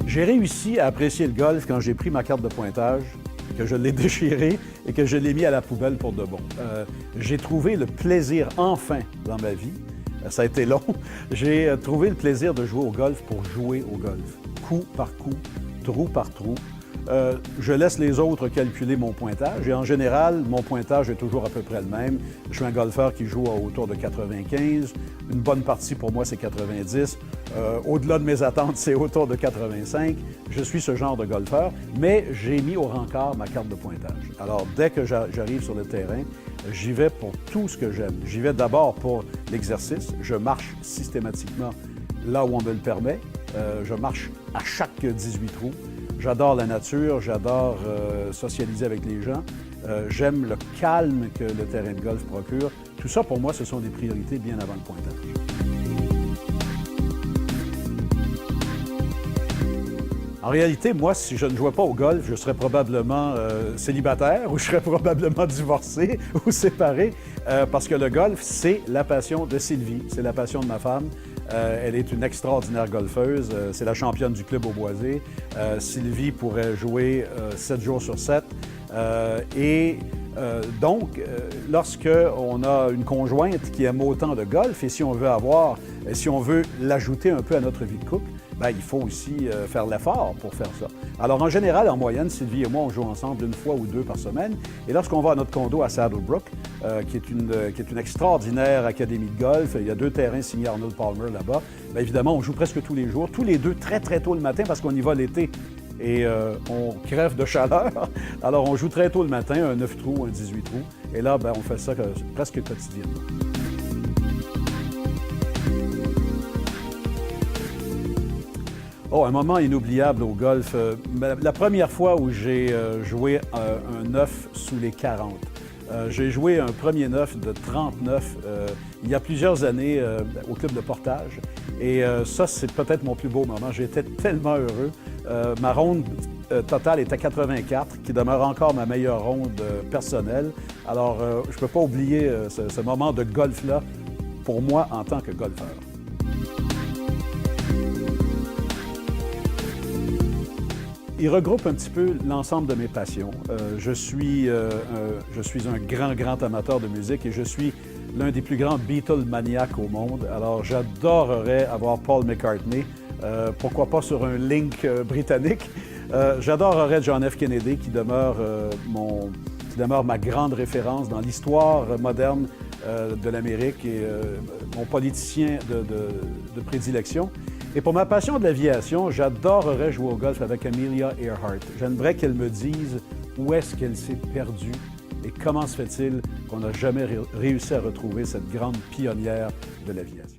J'ai réussi à apprécier le golf quand j'ai pris ma carte de pointage, que je l'ai déchirée et que je l'ai mis à la poubelle pour de bon. J'ai trouvé le plaisir enfin dans ma vie. Ça a été long. J'ai trouvé le plaisir de jouer au golf pour jouer au golf. Coup par coup, trou par trou. Je laisse les autres calculer mon pointage et en général, mon pointage est toujours à peu près le même. Je suis un golfeur qui joue autour de 95. Une bonne partie pour moi, c'est 90. Au-delà de mes attentes, c'est autour de 85. Je suis ce genre de golfeur, mais j'ai mis au rencard ma carte de pointage. Alors, dès que j'arrive sur le terrain, j'y vais pour tout ce que j'aime. J'y vais d'abord pour l'exercice. Je marche systématiquement là où on me le permet. Je marche à chaque 18 trous. J'adore la nature, j'adore socialiser avec les gens. J'aime le calme que le terrain de golf procure. Tout ça, pour moi, ce sont des priorités bien avant le pointage. En réalité, moi, si je ne jouais pas au golf, je serais probablement célibataire ou je serais probablement divorcé ou séparé parce que le golf, c'est la passion de Sylvie, c'est la passion de ma femme. Elle est une extraordinaire golfeuse. C'est la championne du club au Boisé. Sylvie pourrait jouer 7 jours sur 7. Donc, lorsqu'on a une conjointe qui aime autant de golf et si on veut l'ajouter un peu à notre vie de couple, bien, il faut aussi faire l'effort pour faire ça. Alors, en général, en moyenne, Sylvie et moi, on joue ensemble une fois ou deux par semaine. Et lorsqu'on va à notre condo à Saddlebrook, qui est une extraordinaire académie de golf, il y a 2 terrains signés Arnold Palmer là-bas, bien évidemment, on joue presque tous les jours, tous les deux très, très tôt le matin parce qu'on y va l'été. Et on crève de chaleur. Alors, on joue très tôt le matin, un 9 trous, un 18 trous. Et là, bien, on fait ça presque quotidiennement. Oh, un moment inoubliable au golf. La première fois où j'ai joué un 9 sous les 40. J'ai joué un premier 9 de 39 il y a plusieurs années au club de Portage. Et ça, c'est peut-être mon plus beau moment. J'étais tellement heureux. Ma ronde totale est à 84, qui demeure encore ma meilleure ronde personnelle. Alors, je ne peux pas oublier ce moment de golf-là pour moi en tant que golfeur. Il regroupe un petit peu l'ensemble de mes passions. Je suis un grand amateur de musique et je suis l'un des plus grands Beatle maniaques au monde. Alors, j'adorerais avoir Paul McCartney, pourquoi pas sur un link britannique. J'adorerais John F. Kennedy, qui demeure ma grande référence dans l'histoire moderne de l'Amérique et mon politicien de prédilection. Et pour ma passion de l'aviation, j'adorerais jouer au golf avec Amelia Earhart. J'aimerais qu'elle me dise où est-ce qu'elle s'est perdue et comment se fait-il qu'on n'a jamais réussi à retrouver cette grande pionnière de l'aviation.